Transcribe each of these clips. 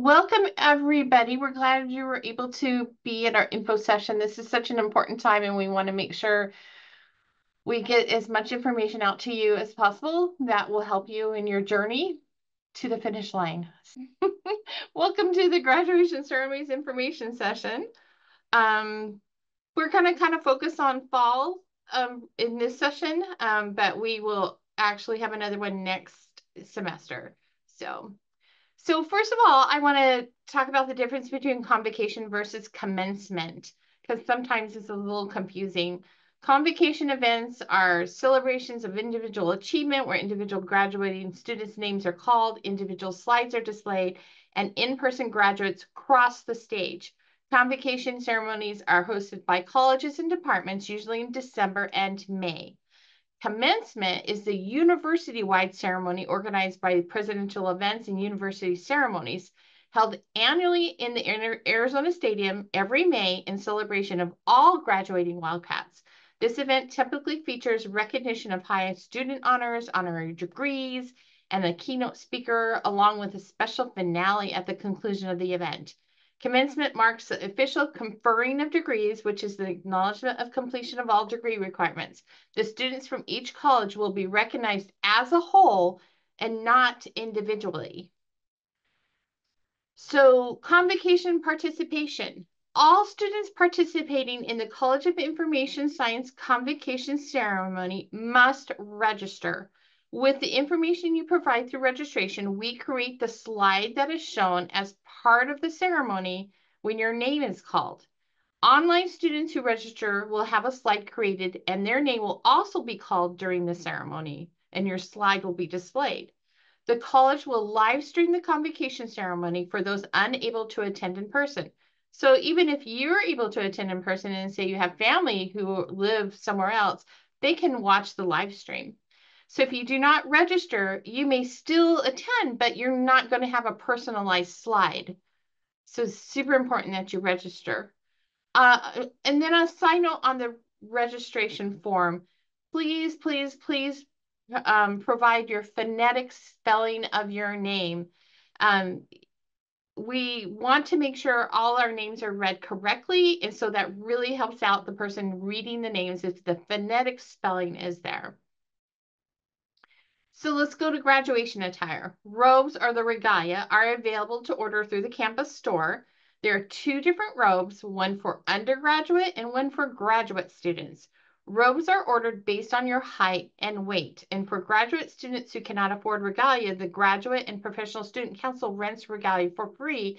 Welcome, everybody. We're glad you were able to be at our info session. This is such an important time, and we want to make sure we get as much information out to you as possible that will help you in your journey to the finish line. Welcome to the graduation ceremonies information session. We're going to kind of focus on fall in this session, but we will actually have another one next semester. So first of all, I want to talk about the difference between convocation versus commencement, because sometimes it's a little confusing. Convocation events are celebrations of individual achievement where individual graduating students' names are called, individual slides are displayed, and in-person graduates cross the stage. Convocation ceremonies are hosted by colleges and departments, usually in December and May. Commencement is the university-wide ceremony organized by presidential events and university ceremonies held annually in the Arizona Stadium every May in celebration of all graduating Wildcats. This event typically features recognition of high student honors, honorary degrees, and a keynote speaker, along with a special finale at the conclusion of the event. Commencement marks the official conferring of degrees, which is the acknowledgement of completion of all degree requirements. The students from each college will be recognized as a whole and not individually. So, convocation participation. All students participating in the College of Information Science convocation ceremony must register. With the information you provide through registration, we create the slide that is shown as part of the ceremony when your name is called. Online students who register will have a slide created, and their name will also be called during the ceremony, and your slide will be displayed. The college will live stream the convocation ceremony for those unable to attend in person. So even if you're able to attend in person and say you have family who live somewhere else, they can watch the live stream. So if you do not register, you may still attend, but you're not going to have a personalized slide. So it's super important that you register. And then a side note on the registration form, please, please, please provide your phonetic spelling of your name. We want to make sure all our names are read correctly, and so that really helps out the person reading the names if the phonetic spelling is there. So let's go to graduation attire. Robes or the regalia are available to order through the campus store. There are two different robes, one for undergraduate and one for graduate students. Robes are ordered based on your height and weight. And for graduate students who cannot afford regalia, the Graduate and Professional Student Council rents regalia for free,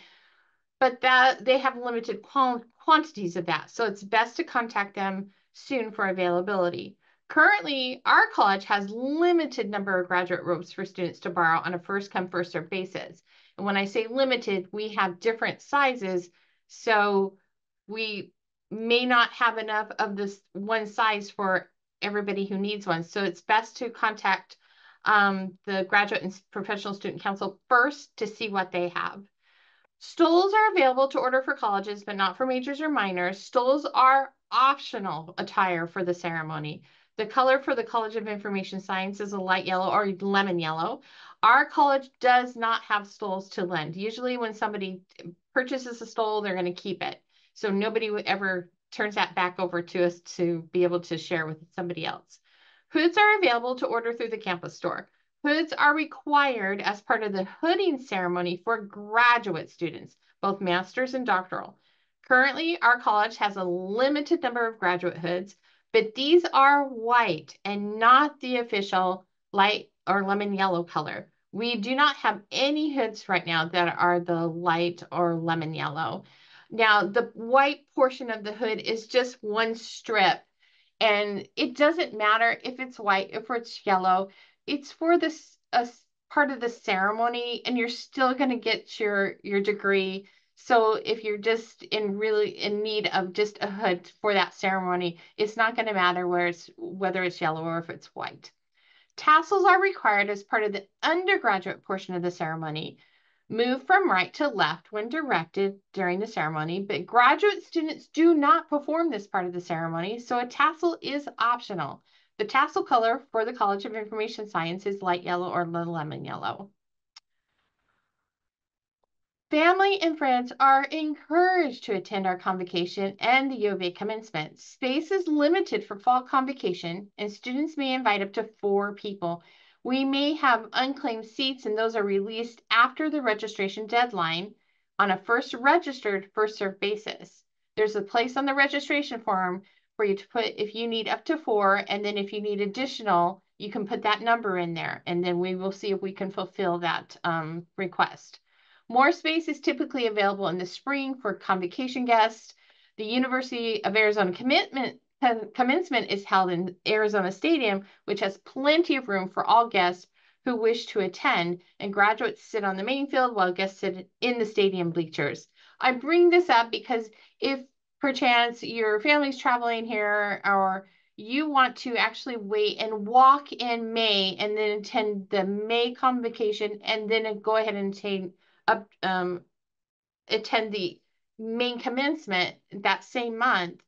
but that they have limited quantities of that. So it's best to contact them soon for availability. Currently, our college has limited number of graduate robes for students to borrow on a first come, first served basis. And when I say limited, we have different sizes. So we may not have enough of this one size for everybody who needs one. So it's best to contact the Graduate and Professional Student Council first to see what they have. Stoles are available to order for colleges, but not for majors or minors. Stoles are optional attire for the ceremony. The color for the College of Information Science is a light yellow or lemon yellow. Our college does not have stoles to lend. Usually when somebody purchases a stole, they're going to keep it. So nobody ever turns that back over to us to be able to share with somebody else. Hoods are available to order through the campus store. Hoods are required as part of the hooding ceremony for graduate students, both master's and doctoral. Currently, our college has a limited number of graduate hoods, but these are white and not the official light or lemon yellow color. We do not have any hoods right now that are the light or lemon yellow. Now, the white portion of the hood is just one strip, and it doesn't matter if it's white, if it's yellow. It's for this part of the ceremony, and you're still going to get your degree. So if you're just really in need of just a hood for that ceremony, it's not going to matter whether it's yellow or if it's white. Tassels are required as part of the undergraduate portion of the ceremony. Move from right to left when directed during the ceremony, but graduate students do not perform this part of the ceremony, so a tassel is optional. The tassel color for the College of Information Science is light yellow or lemon yellow. Family and friends are encouraged to attend our convocation and the U of A commencement. Space is limited for fall convocation, and students may invite up to 4 people. We may have unclaimed seats, and those are released after the registration deadline on a first registered, first served basis. There's a place on the registration form for you to put if you need up to 4, and then if you need additional, you can put that number in there, and then we will see if we can fulfill that request. More space is typically available in the spring for convocation guests. The University of Arizona commencement is held in Arizona Stadium, which has plenty of room for all guests who wish to attend, and graduates sit on the main field while guests sit in the stadium bleachers. I bring this up because if perchance your family's traveling here or you want to actually wait and walk in May and then attend the May convocation and then go ahead and attend the main commencement that same month,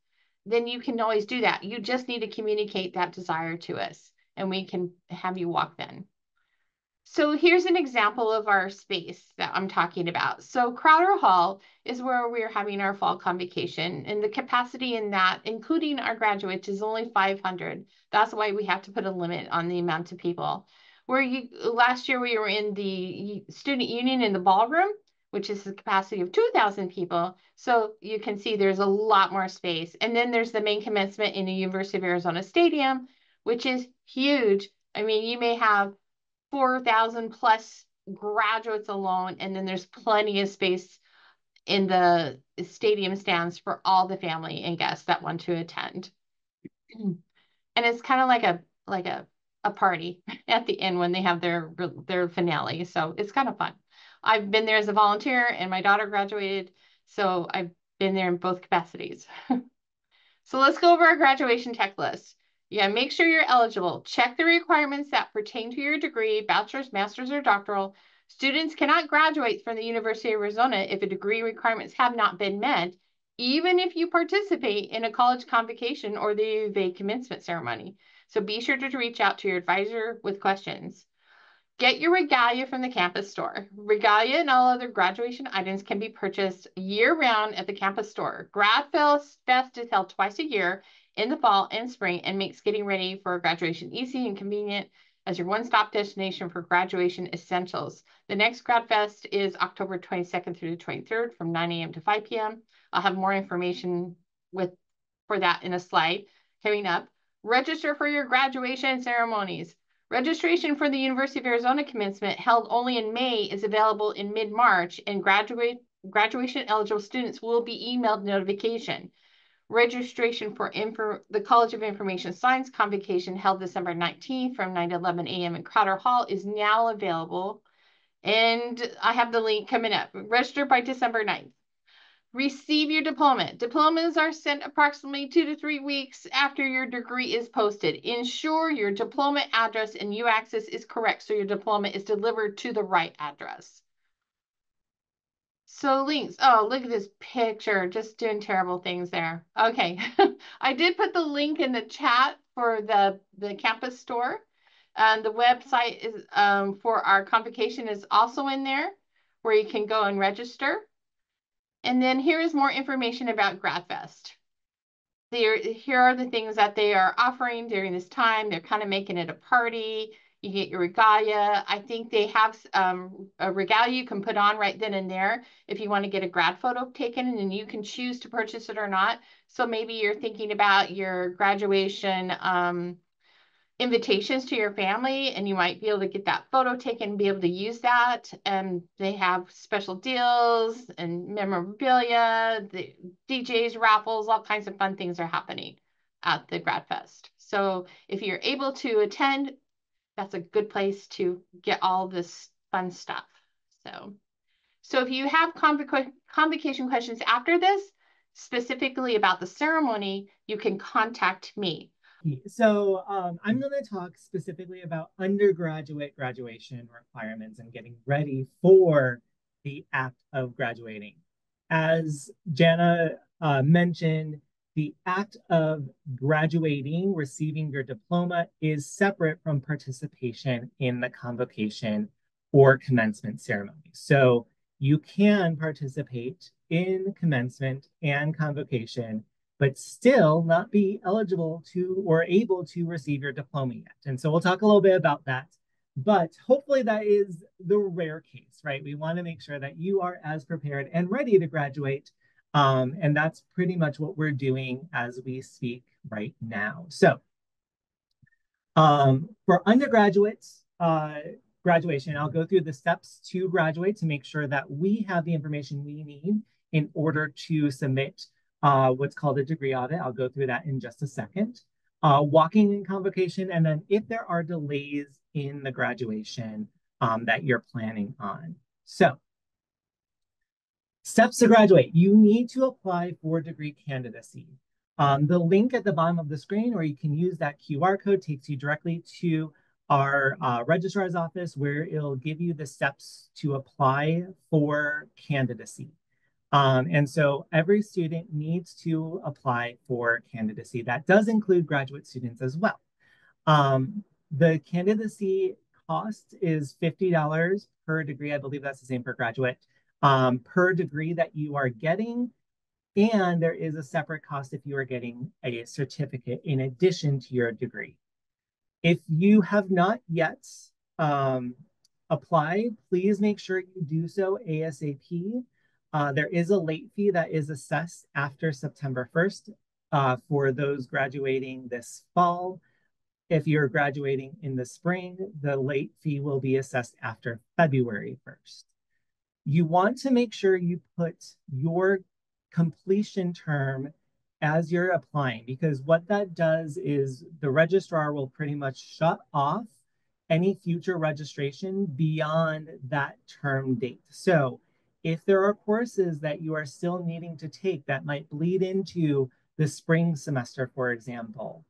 then you can always do that. You just need to communicate that desire to us, and we can have you walk then. So here's an example of our space that I'm talking about. So Crowder Hall is where we're having our fall convocation, and the capacity in that, including our graduates, is only 500. That's why we have to put a limit on the amount of people. Last year we were in the student union in the ballroom, which is the capacity of 2,000 people. So you can see there's a lot more space. And then there's the main commencement in the University of Arizona Stadium, which is huge. I mean, you may have 4,000 plus graduates alone, and then there's plenty of space in the stadium stands for all the family and guests that want to attend. And it's kind of like a party at the end when they have their finale. So it's kind of fun. I've been there as a volunteer, and my daughter graduated, so I've been there in both capacities. So let's go over our graduation checklist. Yeah, make sure you're eligible. Check the requirements that pertain to your degree, bachelor's, master's, or doctoral. Students cannot graduate from the University of Arizona if a degree requirements have not been met, even if you participate in a college convocation or the U of A commencement ceremony. So be sure to reach out to your advisor with questions. Get your regalia from the campus store. Regalia and all other graduation items can be purchased year-round at the campus store. Grad Fest is held twice a year in the fall and spring and makes getting ready for graduation easy and convenient as your one-stop destination for graduation essentials. The next Grad Fest is October 22nd through the 23rd from 9 a.m. to 5 p.m. I'll have more information for that in a slide coming up. Register for your graduation ceremonies. Registration for the University of Arizona commencement held only in May is available in mid-March, and graduation eligible students will be emailed notification. Registration for the College of Information Science convocation held December 19th from 9 to 11 a.m. in Crowder Hall is now available, and I have the link coming up. Register by December 9th. Receive your diploma. Diplomas are sent approximately 2 to 3 weeks after your degree is posted. Ensure your diploma address and U-Access is correct so your diploma is delivered to the right address. So links. Oh, look at this picture. Just doing terrible things there. Okay. I did put the link in the chat for the campus store. The website is for our convocation is also in there where you can go and register. And then here is more information about GradFest. Here are the things that they are offering during this time. They're kind of making it a party. You get your regalia. I think they have a regalia you can put on right then and there if you want to get a grad photo taken, and you can choose to purchase it or not. So maybe you're thinking about your graduation invitations to your family, and you might be able to get that photo taken and be able to use that. And they have special deals and memorabilia, the DJs, raffles, all kinds of fun things are happening at the Grad Fest. So if you're able to attend, that's a good place to get all this fun stuff. So if you have convocation questions after this, specifically about the ceremony, you can contact me. So I'm going to talk specifically about undergraduate graduation requirements and getting ready for the act of graduating. As Jana mentioned, the act of graduating, receiving your diploma, is separate from participation in the convocation or commencement ceremony. So you can participate in commencement and convocation, but still not be eligible to or able to receive your diploma yet. And so we'll talk a little bit about that. But hopefully that is the rare case, right? We want to make sure that you are as prepared and ready to graduate. And that's pretty much what we're doing as we speak right now. So for undergraduates, graduation, I'll go through the steps to graduate to make sure that we have the information we need in order to submit what's called a degree audit. I'll go through that in just a second. Walking in convocation, and then if there are delays in the graduation that you're planning on. So, steps to graduate. You need to apply for degree candidacy. The link at the bottom of the screen, or you can use that QR code, takes you directly to our registrar's office where it'll give you the steps to apply for candidacy. And so every student needs to apply for candidacy. That does include graduate students as well. The candidacy cost is $50 per degree. I believe that's the same for graduate, per degree that you are getting. And there is a separate cost if you are getting a certificate in addition to your degree. If you have not yet applied, please make sure you do so ASAP. There is a late fee that is assessed after September 1st for those graduating this fall. If you're graduating in the spring, the late fee will be assessed after February 1st. You want to make sure you put your completion term as you're applying, because what that does is the registrar will pretty much shut off any future registration beyond that term date. So if there are courses that you are still needing to take that might bleed into the spring semester, for example,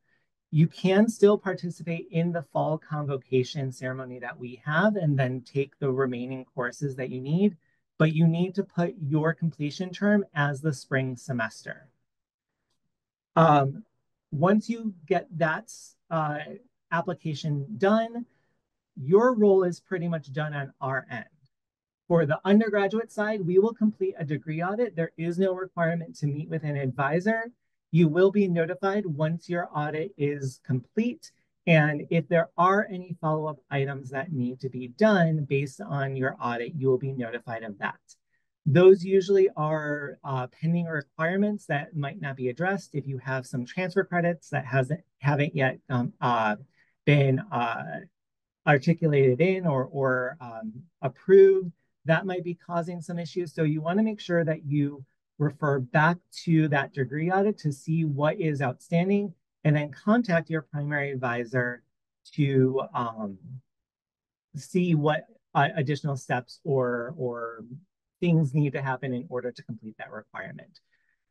you can still participate in the fall convocation ceremony that we have and then take the remaining courses that you need, but you need to put your completion term as the spring semester. Once you get that application done, your role is pretty much done on our end. For the undergraduate side, we will complete a degree audit. There is no requirement to meet with an advisor. You will be notified once your audit is complete. And if there are any follow-up items that need to be done based on your audit, you will be notified of that. Those usually are pending requirements that might not be addressed. If you have some transfer credits that haven't yet been articulated in or approved, that might be causing some issues. So you want to make sure that you refer back to that degree audit to see what is outstanding, and then contact your primary advisor to see what additional steps or things need to happen in order to complete that requirement.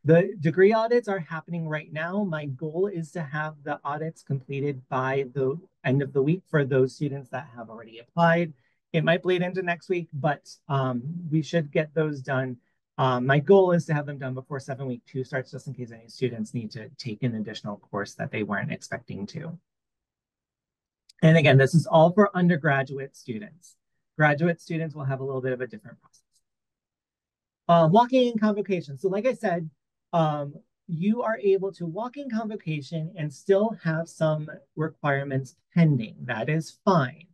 The degree audits are happening right now. My goal is to have the audits completed by the end of the week for those students that have already applied. It might bleed into next week, but we should get those done. My goal is to have them done before 7-week 2 starts, just in case any students need to take an additional course that they weren't expecting to. And again, this is all for undergraduate students. Graduate students will have a little bit of a different process. Walking in convocation. So like I said, you are able to walk in convocation and still have some requirements pending. That is fine.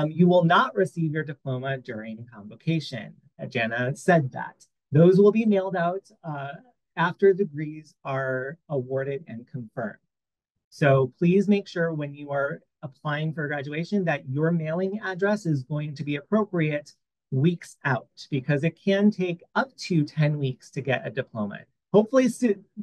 You will not receive your diploma during convocation. Jana said that. Those will be mailed out after degrees are awarded and confirmed. So please make sure when you are applying for graduation that your mailing address is going to be appropriate weeks out, because it can take up to 10 weeks to get a diploma. Hopefully,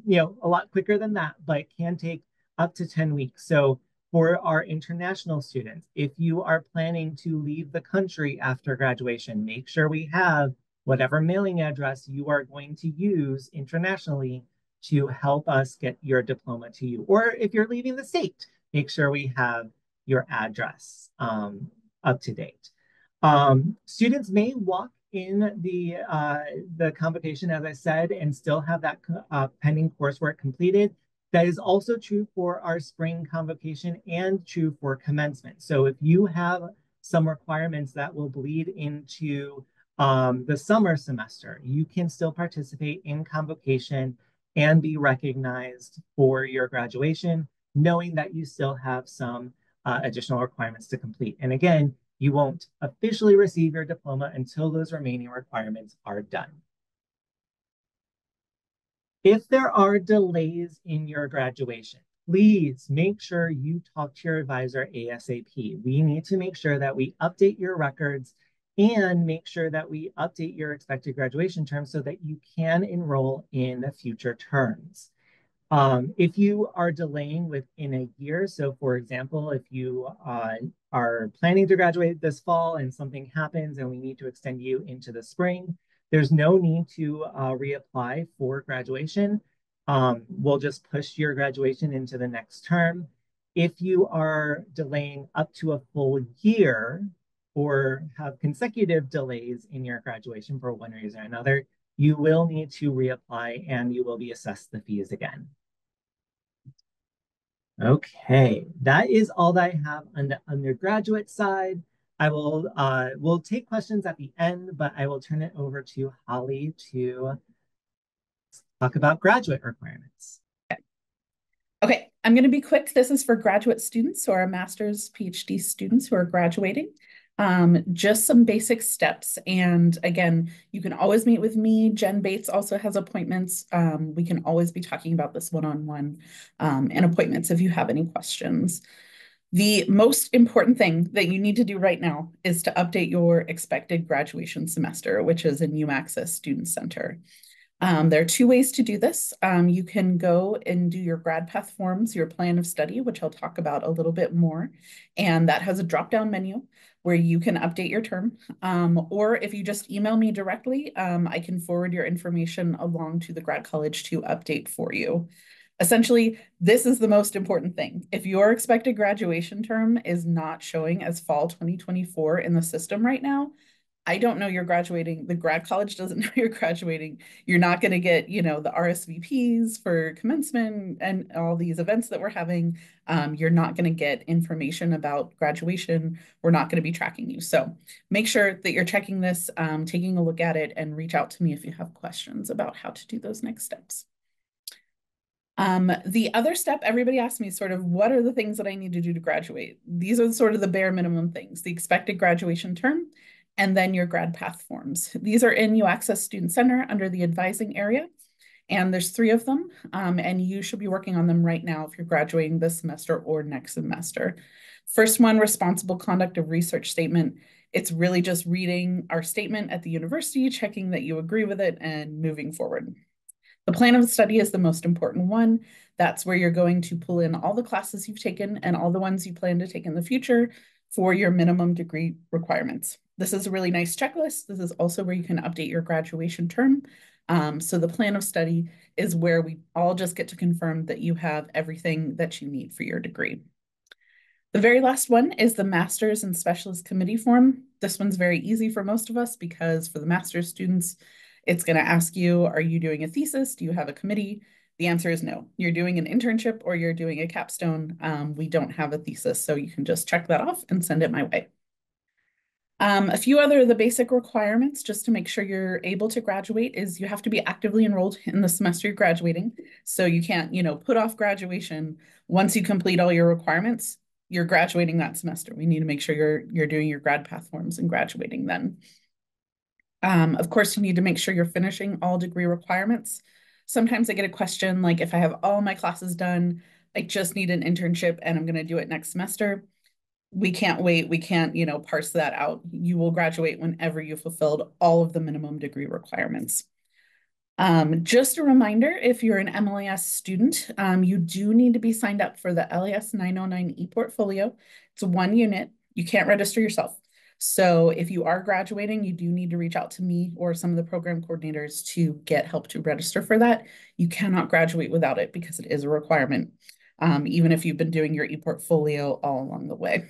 a lot quicker than that, but it can take up to 10 weeks. So for our international students, if you are planning to leave the country after graduation, make sure we have whatever mailing address you are going to use internationally to help us get your diploma to you. Or if you're leaving the state, make sure we have your address up to date. Students may walk in the convocation, as I said, and still have that pending coursework completed. That is also true for our spring convocation and true for commencement. So if you have some requirements that will bleed into the summer semester, you can still participate in convocation and be recognized for your graduation, knowing that you still have some additional requirements to complete. And again, you won't officially receive your diploma until those remaining requirements are done. If there are delays in your graduation, please make sure you talk to your advisor ASAP. We need to make sure that we update your records and make sure that we update your expected graduation term so that you can enroll in the future terms. If you are delaying within a year, so for example, if you are planning to graduate this fall and something happens and we need to extend you into the spring, there's no need to reapply for graduation. We'll just push your graduation into the next term. If you are delaying up to a full year or have consecutive delays in your graduation for one reason or another, you will need to reapply and you will be assessed the fees again. Okay, that is all that I have on the undergraduate side. I will we'll take questions at the end, but I will turn it over to Holly to talk about graduate requirements. Okay, I'm going to be quick. This is for graduate students or master's, PhD students who are graduating. Just some basic steps. And again, you can always meet with me. Jen Bates also has appointments. We can always be talking about this one-on-one and appointments if you have any questions. The most important thing that you need to do right now is to update your expected graduation semester, which is in UAccess Student Center. There are two ways to do this. You can go and do your grad path forms, your plan of study, which I'll talk about a little bit more. And that has a drop-down menu where you can update your term. Or if you just email me directly, I can forward your information along to the grad college to update for you. Essentially, this is the most important thing. If your expected graduation term is not showing as fall 2024 in the system right now, I don't know you're graduating. The grad college doesn't know you're graduating. You're not going to get, the RSVPs for commencement and all these events that we're having. You're not going to get information about graduation. We're not going to be tracking you. So make sure that you're checking this, taking a look at it, and reach out to me if you have questions about how to do those next steps. The other step, everybody asks me sort of, what are the things that I need to do to graduate? These are sort of the bare minimum things, the expected graduation term, and then your grad path forms. These are in UAccess Student Center under the advising area, and there's 3 of them, and you should be working on them right now if you're graduating this semester or next semester. First one, responsible conduct of research statement. It's really just reading our statement at the university, checking that you agree with it, and moving forward. The plan of study is the most important one. That's where you're going to pull in all the classes you've taken and all the ones you plan to take in the future for your minimum degree requirements. This is a really nice checklist. This is also where you can update your graduation term. So the plan of study is where we all just get to confirm that you have everything that you need for your degree. The very last one is the Master's and Specialist Committee form. This one's very easy for most of us because for the master's students, it's going to ask you, are you doing a thesis? Do you have a committee? The answer is no. You're doing an internship or you're doing a capstone. We don't have a thesis, so you can just check that off and send it my way. A few other of the basic requirements just to make sure you're able to graduate is you have to be actively enrolled in the semester you're graduating. So you can't, put off graduation. Once you complete all your requirements, you're graduating that semester. We need to make sure you're doing your grad path forms and graduating then. Of course, you need to make sure you're finishing all degree requirements. Sometimes I get a question like, if I have all my classes done, I just need an internship and I'm going to do it next semester. We can't wait. We can't, parse that out. You will graduate whenever you've fulfilled all of the minimum degree requirements. Just a reminder, if you're an MLAS student, you do need to be signed up for the LAS 909 ePortfolio. It's 1 unit. You can't register yourself. So if you are graduating, you do need to reach out to me or some of the program coordinators to get help to register for that. You cannot graduate without it because it is a requirement, even if you've been doing your ePortfolio all along the way.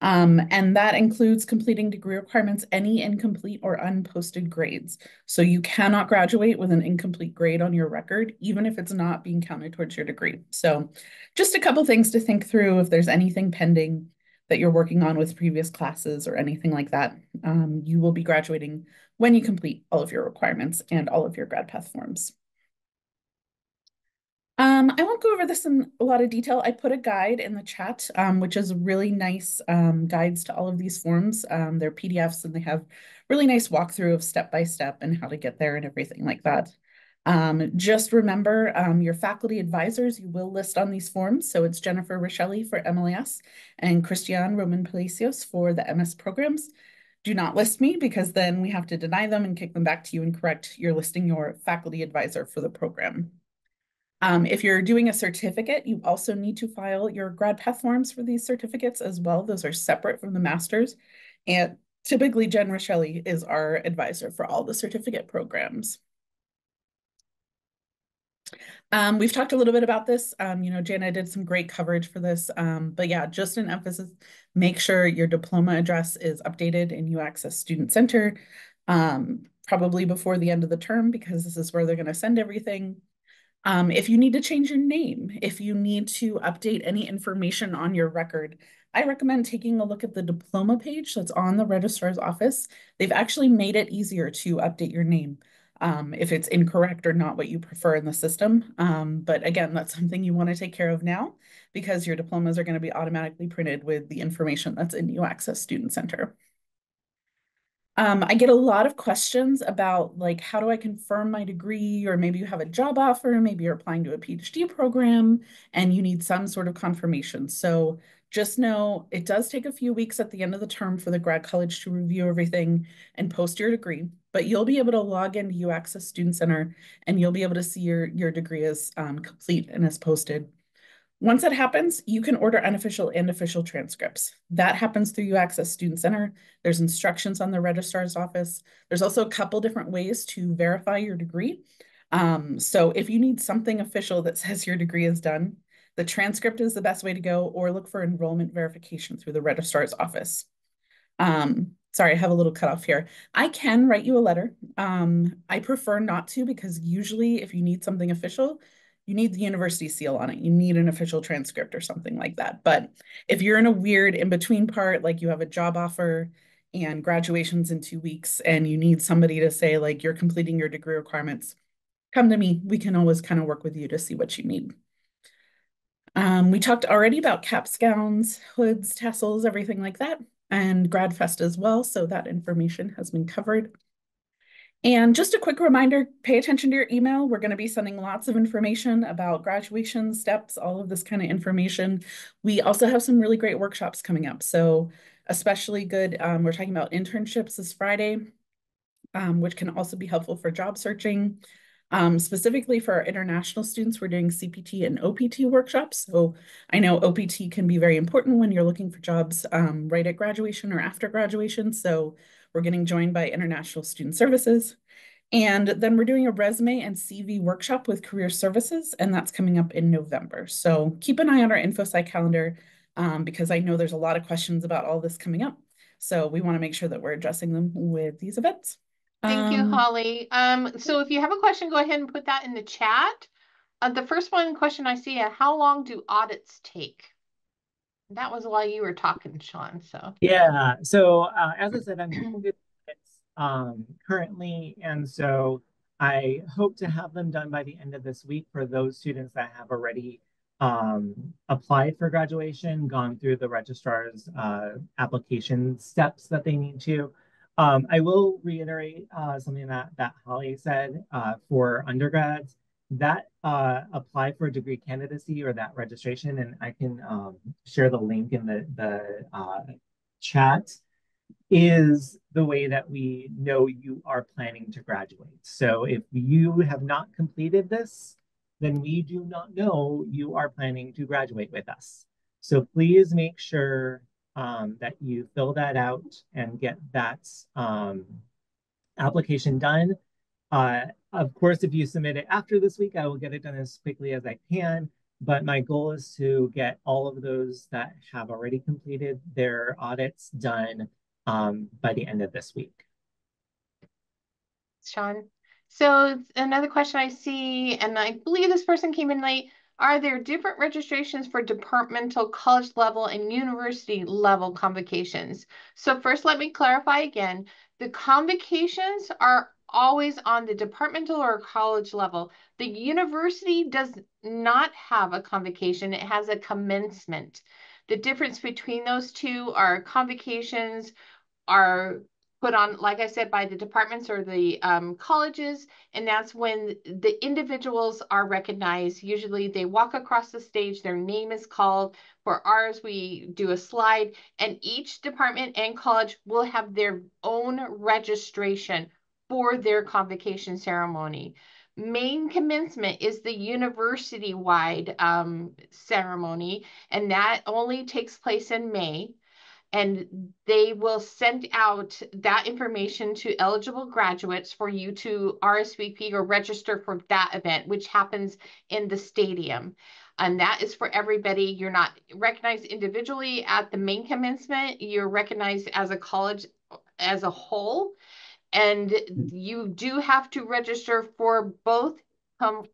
And that includes completing degree requirements, any incomplete or unposted grades. So you cannot graduate with an incomplete grade on your record, even if it's not being counted towards your degree. So just a couple things to think through if there's anything pending. that you're working on with previous classes or anything like that. You will be graduating when you complete all of your requirements and all of your grad path forms. I won't go over this in a lot of detail. I put a guide in the chat, which is really nice guides to all of these forms. They're PDFs and they have really nice walkthrough of step by step and how to get there and everything like that. Just remember your faculty advisors you will list on these forms. So it's Jennifer Rochelli for MLAS and Christian Roman Palacios for the MS programs. Do not list me because then we have to deny them and kick them back to you incorrect. You're listing your faculty advisor for the program. If you're doing a certificate, you also need to file your grad path forms for these certificates as well. Those are separate from the master's. And typically Jen Rochelli is our advisor for all the certificate programs. We've talked a little bit about this. Jana did some great coverage for this. But yeah, just an emphasis, make sure your diploma address is updated in UAccess Student Center, probably before the end of the term, because this is where they're going to send everything. If you need to change your name, if you need to update any information on your record, I recommend taking a look at the diploma page that's on the registrar's office. They've actually made it easier to update your name if it's incorrect or not what you prefer in the system. But again, that's something you want to take care of now because your diplomas are going to be automatically printed with the information that's in UAccess Student Center. I get a lot of questions about like, how do I confirm my degree? Or maybe you have a job offer, maybe you're applying to a PhD program and you need some sort of confirmation. So just know it does take a few weeks at the end of the term for the grad college to review everything and post your degree, but you'll be able to log into UAccess Student Center and you'll be able to see your degree is complete and is posted. Once that happens, you can order unofficial and official transcripts. That happens through UAccess Student Center. There's instructions on the registrar's office. There's also a couple different ways to verify your degree. So if you need something official that says your degree is done, the transcript is the best way to go, or look for enrollment verification through the registrar's office. Sorry, I have a little cutoff here. I can write you a letter. I prefer not to because usually if you need something official, you need the university seal on it. You need an official transcript or something like that. But if you're in a weird in-between part, like you have a job offer and graduation's in 2 weeks and you need somebody to say like you're completing your degree requirements, come to me. We can always kind of work with you to see what you need. We talked already about caps, gowns, hoods, tassels, everything like that, and GradFest as well. So that information has been covered. And just a quick reminder, pay attention to your email. We're going to be sending lots of information about graduation steps, all of this kind of information. We also have some really great workshops coming up. So especially good, we're talking about internships this Friday, which can also be helpful for job searching. Specifically for our international students, we're doing CPT and OPT workshops. So I know OPT can be very important when you're looking for jobs right at graduation or after graduation. So we're getting joined by International Student Services. And then we're doing a resume and CV workshop with Career Services, and that's coming up in November. So keep an eye on our InfoSci calendar because I know there's a lot of questions about all this coming up. So we want to make sure that we're addressing them with these events. Thank you, Holly. So if you have a question, go ahead and put that in the chat. The first question I see, how long do audits take? That was while you were talking, Sean. So yeah, so as I said, I'm doing currently, and so I hope to have them done by the end of this week for those students that have already applied for graduation, gone through the registrar's application steps that they need to. I will reiterate something that Holly said for undergrads that apply for a degree candidacy or that registration, and I can share the link in the chat, is the way that we know you are planning to graduate. So if you have not completed this, then we do not know you are planning to graduate with us. So please make sure that you fill that out and get that application done. Of course, if you submit it after this week, I will get it done as quickly as I can. But my goal is to get all of those that have already completed their audits done by the end of this week. Sean. So another question I see, and I believe this person came in late. Are there different registrations for departmental, college level, and university level convocations? So first, let me clarify again. The convocations are always on the departmental or college level. The university does not have a convocation. It has a commencement. The difference between those two are convocations are put on, like I said, by the departments or the colleges, and that's when the individuals are recognized. Usually they walk across the stage, their name is called. For ours, we do a slide, and each department and college will have their own registration for their convocation ceremony. Main commencement is the university-wide ceremony, and that only takes place in May, and they will send out that information to eligible graduates for you to RSVP or register for that event, which happens in the stadium. And that is for everybody. You're not recognized individually at the main commencement. You're recognized as a college as a whole. And you do have to register for both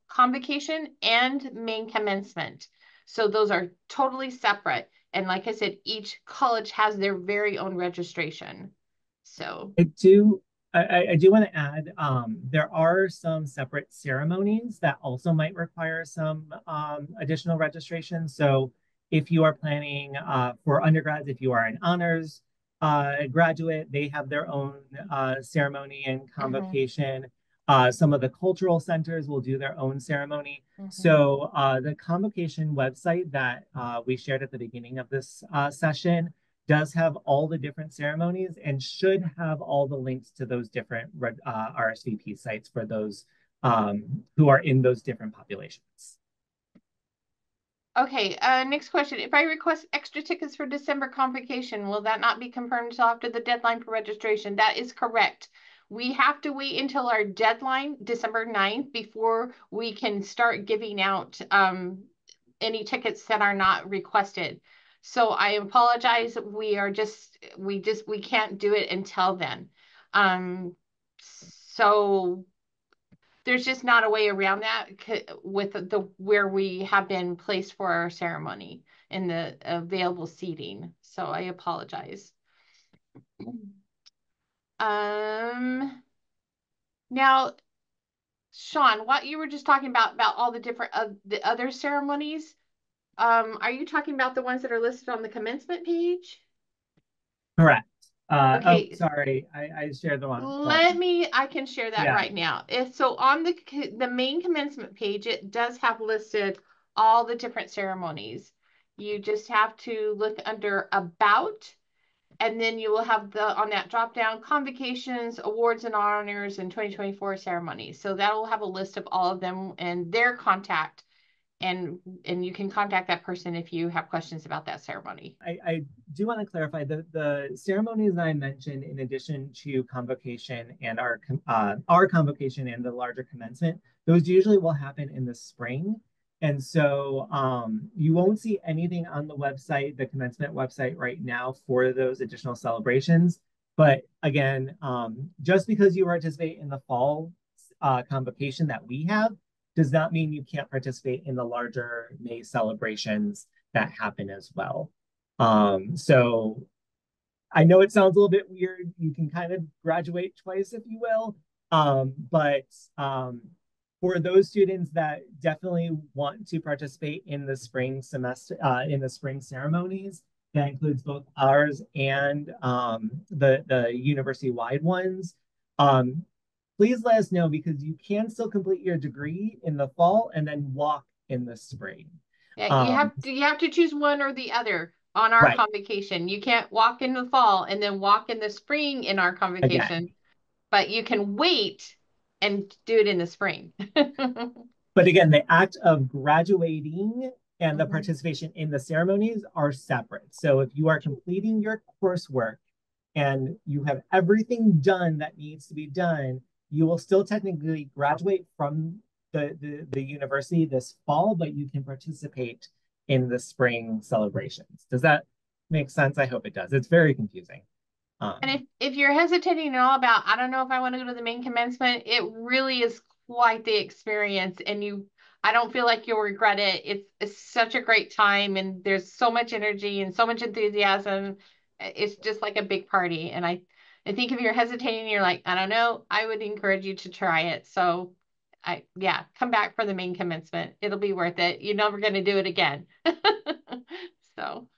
convocation and main commencement. So those are totally separate. And like I said, each college has their very own registration. So I do I do want to add there are some separate ceremonies that also might require some additional registration. So if you are planning for undergrads, if you are an honors graduate, they have their own ceremony and convocation. Some of the cultural centers will do their own ceremony. So the convocation website that we shared at the beginning of this session does have all the different ceremonies and should have all the links to those different RSVP sites for those who are in those different populations. Okay, next question. If I request extra tickets for December convocation, will that not be confirmed until after the deadline for registration? That is correct. We have to wait until our deadline, December 9th, before we can start giving out any tickets that are not requested. So I apologize. We can't do it until then. So there's just not a way around that with the where we have been placed for our ceremony in the available seating. So I apologize. Now, Sean, what you were just talking about all the different the other ceremonies, are you talking about the ones that are listed on the commencement page? Correct. Okay. Oh, sorry, I shared the wrong Let button. me, I can share that Yeah. right now. So on the main commencement page, it does have listed all the different ceremonies. You just have to look under About, and then you will have on that drop down convocations, awards and honors, and 2024 ceremonies. So that will have a list of all of them and their contact, and you can contact that person if you have questions about that ceremony. I do want to clarify the ceremonies that I mentioned, in addition to convocation and our convocation and the larger commencement, those usually will happen in the spring. And so you won't see anything on the website, the commencement website right now for those additional celebrations. But again, just because you participate in the fall convocation that we have does not mean you can't participate in the larger May celebrations that happen as well. So I know it sounds a little bit weird. You can kind of graduate twice, if you will. But for those students that definitely want to participate in the spring semester, in the spring ceremonies, that includes both ours and the university-wide ones. Please let us know, because you can still complete your degree in the fall and then walk in the spring. Yeah, you have to choose one or the other on our Right. convocation. You can't walk in the fall and then walk in the spring in our convocation, Again. but you can wait and do it in the spring. But again, the act of graduating and the Mhm. participation in the ceremonies are separate. So if you are completing your coursework and you have everything done that needs to be done, you will still technically graduate from the university this fall, but you can participate in the spring celebrations. Does that make sense? I hope it does. It's very confusing. And if you're hesitating at all about, I don't know if I want to go to the main commencement, it really is quite the experience. And I don't feel like you'll regret it. It's such a great time, and there's so much energy and so much enthusiasm. It's just like a big party. And I think if you're hesitating, you're like, I don't know, I would encourage you to try it. So yeah, come back for the main commencement. It'll be worth it. You're never going to do it again. So